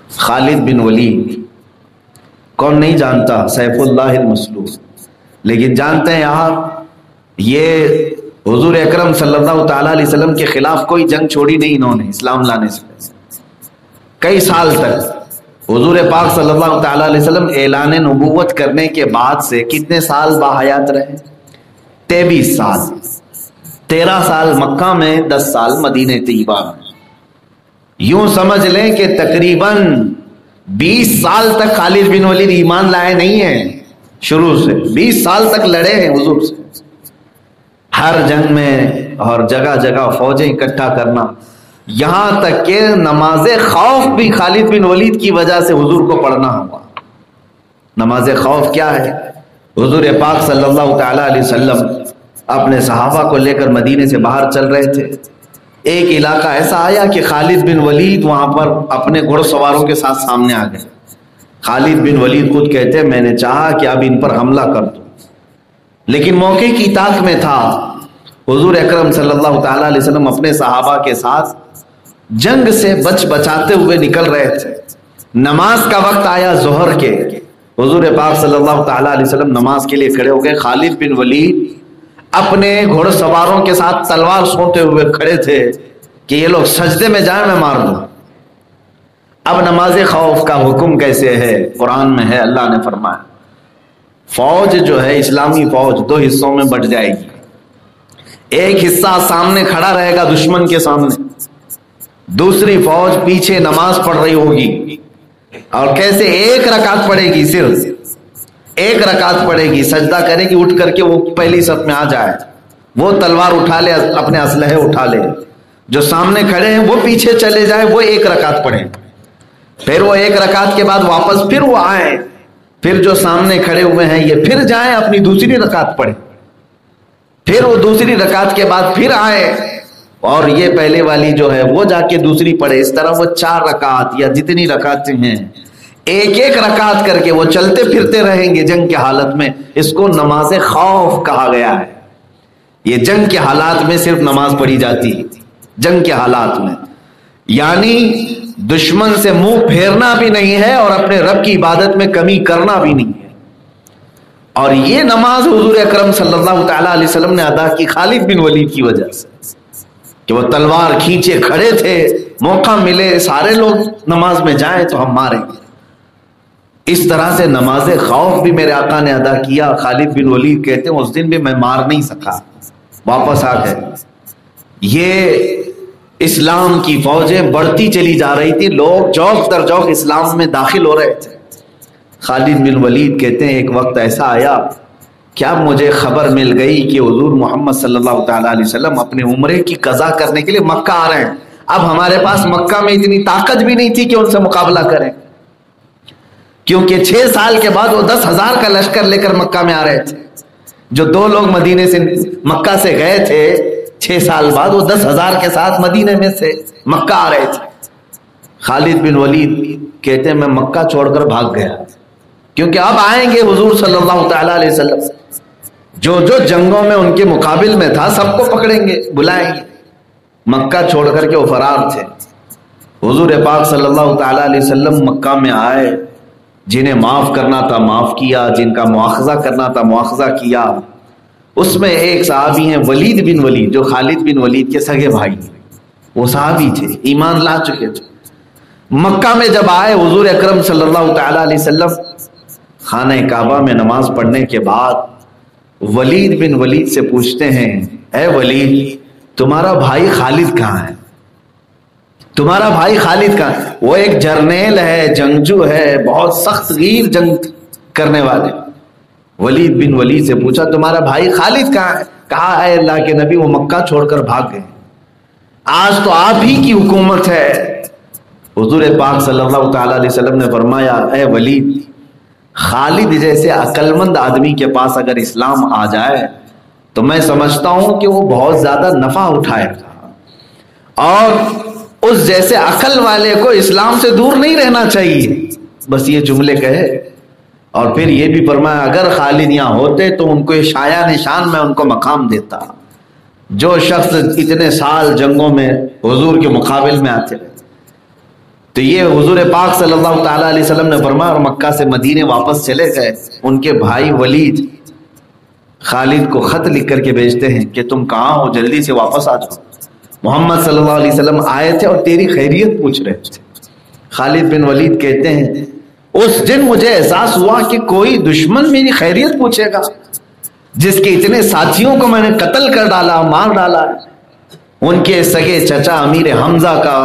خالد بن ولید، کون نہیں جانتا، سیف اللہ المسلول، لیکن جانتے ہیں آپ یہ حضور اکرم صلی اللہ تعالیٰ علیہ وسلم کے خلاف کوئی جنگ چھوڑی نہیں انہوں نے اسلام لانے سے کئی سال تک۔ حضور پاک صلی اللہ تعالیٰ علیہ وسلم اعلان نبوت کرنے کے بعد سے کتنے سال باحیات رہے؟ 23 سال، 13 سال مکہ میں، 10 سال مدینہ طیبہ میں۔ یوں سمجھ لیں کہ تقریباً 20 سال تک خالد بن ولید ایمان لائے نہیں ہیں، شروع سے 20 سال تک لڑے ہیں حضور سے، ہر جنگ میں اور جگہ جگہ فوجیں اکٹھا کرنا، یہاں تک کہ نماز خوف بھی خالد بن ولید کی وجہ سے حضور کو پڑھنا ہوا۔ نماز خوف کیا ہے؟ حضور پاک صلی اللہ تعالیٰ علیہ وسلم اپنے صحابہ کو لے کر مدینے سے باہر چل رہے تھے، ایک علاقہ ایسا آیا کہ خالد بن ولید وہاں پر اپنے گھوڑ سواروں کے ساتھ سامنے آ گئے۔ خالد بن ولید خود کہتے ہیں میں نے چاہا کہ اب ان پر حملہ کر دوں، لیکن موقع کی طاق میں تھا حضور اکرم صلی اللہ تعالیٰ علیہ وسلم اپنے صحابہ کے ساتھ جنگ سے بچاتے ہوئے نکل رہے تھے۔ نماز کا وقت آیا ظہر کے، حضور پاک صلی اللہ تعالیٰ علیہ وسلم نماز کے لیے کھڑے ہو گئے۔ خالد بن ولید اپنے گھوڑ سواروں کے ساتھ تلوار سونتے ہوئے کھڑے تھے کہ یہ لوگ سجدے میں جائیں میں مار دوں۔ اب نماز خوف کا حکم کیسے ہے؟ قرآن میں ہے، اللہ نے فرمایا فوج جو ہے اسلامی فوج 2 حصوں میں بٹ جائے گی، ایک حصہ سامنے کھڑا رہے گا دشمن کے سامنے، دوسری فوج پیچھے نماز پڑھ رہی ہوگی، اور کیسے ایک رکعت پڑھے گی، صرف ایک رکعت پڑھے گی، سجدہ کرے گی، اٹھ کر کے وہ پہلی صف میں آ جائے، وہ تلوار اٹھا لے، اپنے اسلحے اٹھا لے، جو سامنے کھڑے ہیں وہ پیچھے چلے جائیں، وہ ایک رکعت پڑھیں، پھر وہ ایک رکعت کے بعد واپس پھر وہ آئیں، پھر جو سامنے کھڑے ہوئے ہیں یہ پھر جائیں اپنی دوسری رکعت پڑھیں، پھر وہ دوسری رکعت کے بعد پھر آئے اور یہ پہلے والی جو ہے وہ جا کے دوسری پڑھے۔ اس طرح وہ 4 رکعت یا جتنی رکعتیں ہیں ایک ایک رکعت کر کے وہ چلتے پھرتے رہیں گے جنگ کے حالت میں۔ اس کو نماز خوف کہا گیا ہے۔ یہ جنگ کے حالات میں صرف نماز پڑھی جاتی ہے، جنگ کے حالات میں، یعنی دشمن سے منہ پھیرنا بھی نہیں ہے اور اپنے رب کی عبادت میں کمی کرنا بھی نہیں ہے۔ اور یہ نماز حضور اکرم صلی اللہ تعالیٰ علیہ وسلم نے ادا کی خالد بن ولید کی وجہ سے، کہ وہ تلوار کھینچے کھڑے تھے، موقع ملے سارے لوگ نماز میں جائیں تو ہم ماریں گے۔ اس طرح سے نماز خوف بھی میرے آقا نے ادا کیا۔ خالد بن ولید کہتے ہیں اس دن بھی میں مار نہیں سکا، واپس آ گئے۔ یہ اسلام کی فوجیں بڑھتی چلی جا رہی تھی، لوگ جوق در جوق اسلام میں داخل ہو رہے تھے۔ خالد بن ولید کہتے ہیں ایک وقت ایسا آیا کہ اب مجھے خبر مل گئی کہ حضور محمد صلی اللہ تعالیٰ علیہ وسلم اپنے عمرے کی قضا کرنے کے لیے مکہ آ رہے ہیں۔ اب ہمارے پاس مکہ میں اتنی طاقت بھی نہیں تھی کہ ان سے مقابلہ کریں، کیونکہ 6 سال کے بعد وہ 10,000 کا لشکر لے کر مکہ میں آ رہے تھے۔ جو 2 لوگ مدینے سے مکہ سے گئے تھے 6 سال بعد، وہ 10,000 کے ساتھ مدینے میں سے مکہ آ رہے تھے۔ خالد بن ولید کہتے ہیں میں مکہ چھوڑ کر بھاگ گیا، کیونکہ اب آئیں گے حضور صلی اللہ تعالیٰ علیہ وسلم، جو جو جنگوں میں ان کے مقابل میں تھا سب کو پکڑیں گے، بلائیں گے۔ مکہ چھوڑ کر کے وہ فرار تھے۔ حضور پاک صلی اللہ تعالیٰ علیہ وسلم مکہ میں آئے، جنہیں معاف کرنا تھا معاف کیا، جن کا مواخذہ کرنا تھا مواخذہ کیا۔ اس میں ایک صحابی ہیں ولید بن ولید، جو خالد بن ولید کے سگے بھائی، وہ صحابی تھے، ایمان لا چکے تھے۔ مکہ میں جب آئے حضور اکرم صلی اللہ تعالیٰ علیہ وسلم خانہ کعبہ میں نماز پڑھنے کے بعد ولید بن ولید سے پوچھتے ہیں اے ولید تمہارا بھائی خالد کہاں ہے؟ تمہارا بھائی خالد کہاں ہے؟ وہ ایک جرنیل ہے، جنگجو ہے، بہت سخت گیر جنگ کرنے والے۔ ولید بن ولید سے پوچھا تمہارا بھائی خالد کہاں ہے؟ کہا اے اللہ کے نبی وہ مکہ چھوڑ کر بھاگ گئے، آج تو آپ ہی کی حکومت ہے۔ حضور پاک صلی اللہ تعالیٰ علیہ وسلم نے فرمایا اے ولید، خالد جیسے عقل مند آدمی کے پاس اگر اسلام آ جائے تو میں سمجھتا ہوں کہ وہ بہت زیادہ نفع اٹھائے گا، اور اس جیسے عقل والے کو اسلام سے دور نہیں رہنا چاہیے۔ بس یہ جملے کہے، اور پھر یہ بھی فرمایا اگر خالد یہاں ہوتے تو ان کو یہ شایع نشان میں ان کو مقام دیتا، جو شخص اتنے سال جنگوں میں حضور کے مقابل میں آتے رہے۔ تو یہ حضور پاک صلی اللہ تعالیٰ علیہ وسلم نے فرمایا اور مکہ سے مدینے واپس چلے گئے. ان کے بھائی ولید خالد کو خط لکھ کر کے بھیجتے ہیں کہ تم کہاں ہو، جلدی سے واپس آ جاؤ. محمد صلی اللہ علیہ وسلم آئے تھے اور تیری خیریت پوچھ رہے تھے. خالد بن ولید کہتے ہیں اس دن مجھے احساس ہوا کہ کوئی دشمن میری خیریت پوچھے گا جس کے اتنے ساتھیوں کو میں نے قتل کر ڈالا، مار ڈالا. ان کے سگے چچا امیر حمزہ کا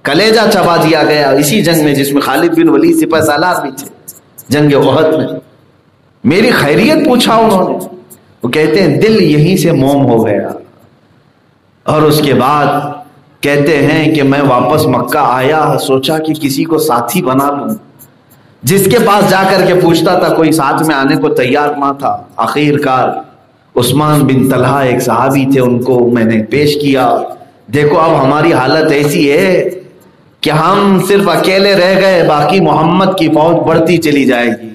کلیجہ چبا دیا گیا اسی جنگ میں جس میں خالد بن ولید سپہ سالار بھی تھے، جنگ احد میں. میری خیریت پوچھا انہوں نے. وہ کہتے ہیں دل یہیں سے موم ہو گیا. اور اس کے بعد کہتے ہیں کہ میں واپس مکہ آیا، سوچا کہ کسی کو ساتھی بنا لوں. جس کے پاس جا کر کے پوچھتا تھا کوئی ساتھ میں آنے کو تیار نہ تھا. آخر کار عثمان بن طلحہ ایک صحابی تھے، ان کو میں نے پیش کیا. دیکھو اب ہماری حالت ایسی ہے کہ ہم صرف اکیلے رہ گئے، باقی محمد کی فوج بڑھتی چلی جائے گی.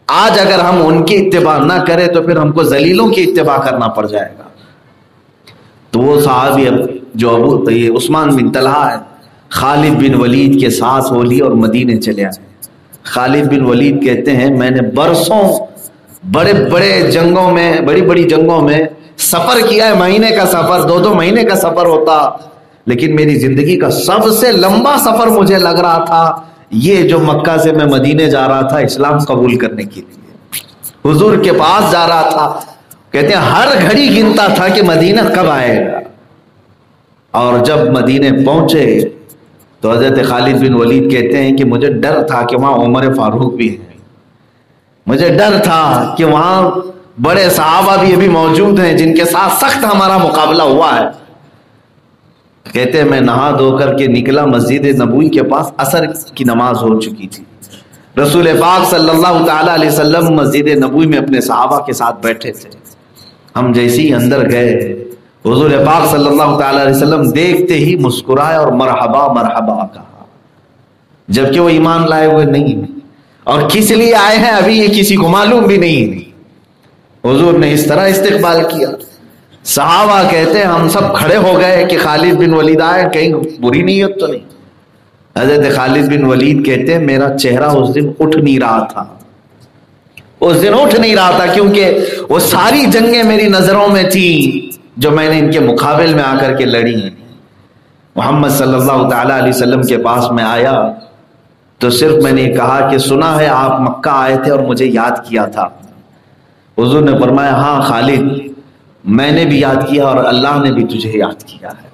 آج اگر ہم ان کی اتباع نہ کریں تو پھر ہم کو ذلیلوں کی اتباع کرنا پڑ جائے گا. تو وہ صحابی جو عثمان بن طلحہ ہے خالد بن ولید کے ساتھ ہو لی اور مدینے چلے آئے. خالد بن ولید کہتے ہیں میں نے برسوں بڑے بڑے جنگوں میں، بڑی بڑی جنگوں میں سفر کیا ہے، مہینے کا سفر، 2 مہینے کا سفر ہوتا، لیکن میری زندگی کا سب سے لمبا سفر مجھے لگ رہا تھا یہ جو مکہ سے میں مدینے جا رہا تھا اسلام قبول کرنے کے لیے، حضور کے پاس جا رہا تھا. کہتے ہیں ہر گھڑی گنتا تھا کہ مدینہ کب آئے گا. اور جب مدینے پہنچے تو حضرت خالد بن ولید کہتے ہیں کہ مجھے ڈر تھا کہ وہاں عمر فاروق بھی ہے، مجھے ڈر تھا کہ وہاں بڑے صحابہ بھی ابھی موجود ہیں جن کے ساتھ سخت ہمارا مقابلہ ہوا ہے. کہتے ہیں میں نہا دھو کر کے نکلا مسجد نبوی کے پاس، عصر کی نماز ہو چکی تھی. رسول پاک صلی اللہ تعالی علیہ وسلم مسجد نبوی میں اپنے صحابہ کے ساتھ بیٹھے تھے. ہم جیسے ہی اندر گئے حضور پاک صلی اللہ تعالی علیہ وسلم دیکھتے ہی مسکرائے اور مرحبا مرحبا کہا، جبکہ وہ ایمان لائے ہوئے نہیں اور کس لیے آئے ہیں ابھی یہ کسی کو معلوم بھی نہیں. حضور نے اس طرح استقبال کیا. صحابہ کہتے ہیں ہم سب کھڑے ہو گئے کہ خالد بن ولید آئے، کہیں بری نیت تو نہیں. حضرت خالد بن ولید کہتے ہیں میرا چہرہ اس دن اٹھ نہیں رہا تھا، اس دن اٹھ نہیں رہا تھا کیونکہ وہ ساری جنگیں میری نظروں میں تھیں جو میں نے ان کے مقابل میں آ کر کے لڑی ہیں. محمد صلی اللہ تعالی علیہ وسلم کے پاس میں آیا تو صرف میں نے کہا کہ سنا ہے آپ مکہ آئے تھے اور مجھے یاد کیا تھا. حضور نے فرمایا ہاں خالد میں نے بھی یاد کیا اور اللہ نے بھی تجھے یاد کیا ہے،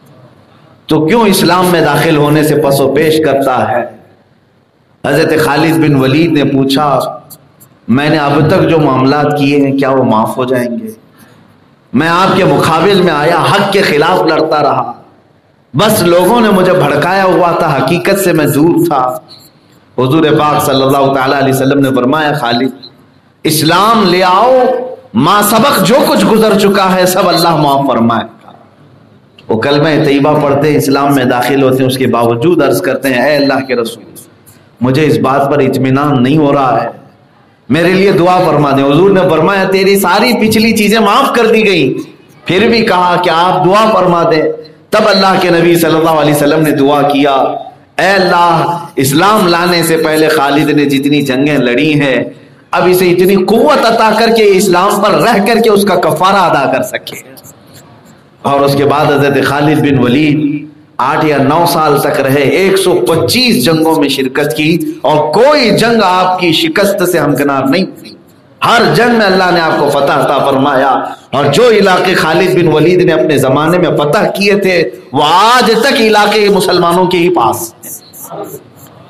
تو کیوں اسلام میں داخل ہونے سے پس و پیش کرتا ہے. حضرت خالد بن ولید نے پوچھا میں نے اب تک جو معاملات کیے ہیں کیا وہ معاف ہو جائیں گے؟ میں آپ کے مقابل میں آیا، حق کے خلاف لڑتا رہا، بس لوگوں نے مجھے بھڑکایا ہوا تھا، حقیقت سے میں دور تھا. حضور پاک صلی اللہ تعالی علیہ وسلم نے فرمایا خالد اسلام لے آؤ، ما سبق جو کچھ گزر چکا ہے سب اللہ معاف فرمائے گا. وہ کلمہ طیبہ پڑھتے ہیں، اسلام میں داخل ہوتے ہیں، اس کے باوجود عرض کرتے ہیں اے اللہ کے رسول مجھے اس بات پر اطمینان نہیں ہو رہا ہے، میرے لیے دعا فرما دیں. حضور نے فرمایا تیری ساری پچھلی چیزیں معاف کر دی گئی، پھر بھی کہا کہ آپ دعا فرما دیں. تب اللہ کے نبی صلی اللہ علیہ وسلم نے دعا کیا اے اللہ اسلام لانے سے پہلے خالد نے جتنی جنگیں لڑی ہیں اب اسے اتنی قوت عطا کر کے اسلام پر رہ کر کے اس کا کفارہ ادا کر سکے. اور اس کے بعد حضرت خالد بن ولید 8 یا 9 سال تک رہے، 125 جنگوں میں شرکت کی اور کوئی جنگ آپ کی شکست سے ہمکنار نہیں ہوئی. ہر جنگ میں اللہ نے آپ کو فتح عطا فرمایا اور جو علاقے خالد بن ولید نے اپنے زمانے میں فتح کیے تھے وہ آج تک علاقے مسلمانوں کے ہی پاس ہیں.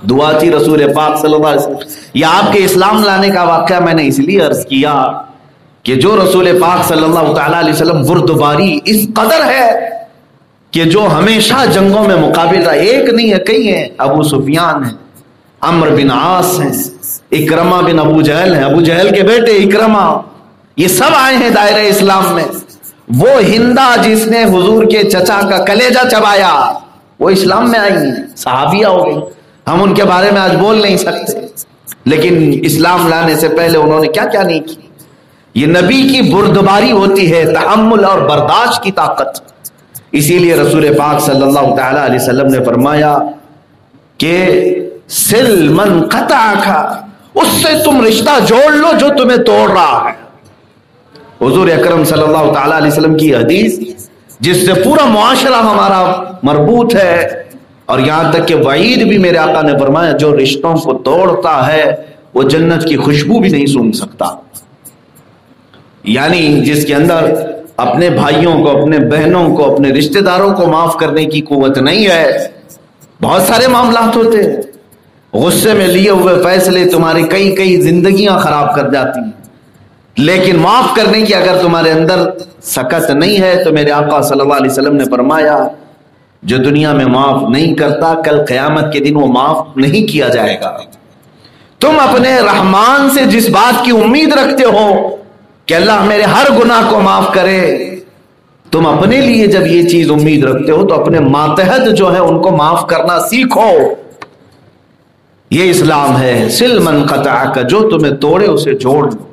دعا تھی رسول پاک صلی اللہ علیہ وسلم. یہ آپ کے اسلام لانے کا واقعہ میں نے اس لیے عرض کیا کہ جو رسول پاک صلی اللہ تعالی علیہ وسلم بردباری اس قدر ہے کہ جو ہمیشہ جنگوں میں مقابل رہا، ایک نہیں ہے کئی ہیں. ابو سفیان ہیں، عمرو بن عاص ہیں، اکرمہ بن ابو جہل ہیں، ابو جہل کے بیٹے اکرمہ، یہ سب آئے ہیں دائرہ اسلام میں. وہ ہندا جس نے حضور کے چچا کا کلیجہ چبایا وہ اسلام میں آئی ہیں، صحابیہ ہو گئی. ہم ان کے بارے میں آج بول نہیں سکتے لیکن اسلام لانے سے پہلے انہوں نے کیا کیا نہیں کی. یہ نبی کی بردباری ہوتی ہے، تحمل اور برداشت کی طاقت. اسی لیے رسول پاک صلی اللہ تعالی علیہ وسلم نے فرمایا کہ سل من قطعک، اس سے تم رشتہ جوڑ لو جو تمہیں توڑ رہا ہے۔ حضور اکرم صلی اللہ تعالی علیہ وسلم کی حدیث جس سے پورا معاشرہ ہمارا مربوط ہے، اور یہاں تک کہ وعید بھی میرے آقا نے فرمایا جو رشتوں کو توڑتا ہے وہ جنت کی خوشبو بھی نہیں سونگھ سکتا۔ یعنی جس کے اندر اپنے بھائیوں کو، اپنے بہنوں کو، اپنے رشتہ داروں کو معاف کرنے کی قوت نہیں ہے، بہت سارے معاملات ہوتے ہیں، غصے میں لیے ہوئے فیصلے تمہاری کئی زندگیاں خراب کر جاتی ہیں، لیکن معاف کرنے کی اگر تمہارے اندر سکت نہیں ہے تو میرے آقا صلی اللہ علیہ وسلم نے فرمایا جو دنیا میں معاف نہیں کرتا کل قیامت کے دن وہ معاف نہیں کیا جائے گا۔ تم اپنے رحمان سے جس بات کی امید رکھتے ہو کہ اللہ میرے ہر گناہ کو معاف کرے، تم اپنے لیے جب یہ چیز امید رکھتے ہو تو اپنے ماتحت جو ہے ان کو معاف کرنا سیکھو۔ یہ اسلام ہے، سل من قطعک، جو تمہیں توڑے اسے جوڑ لو۔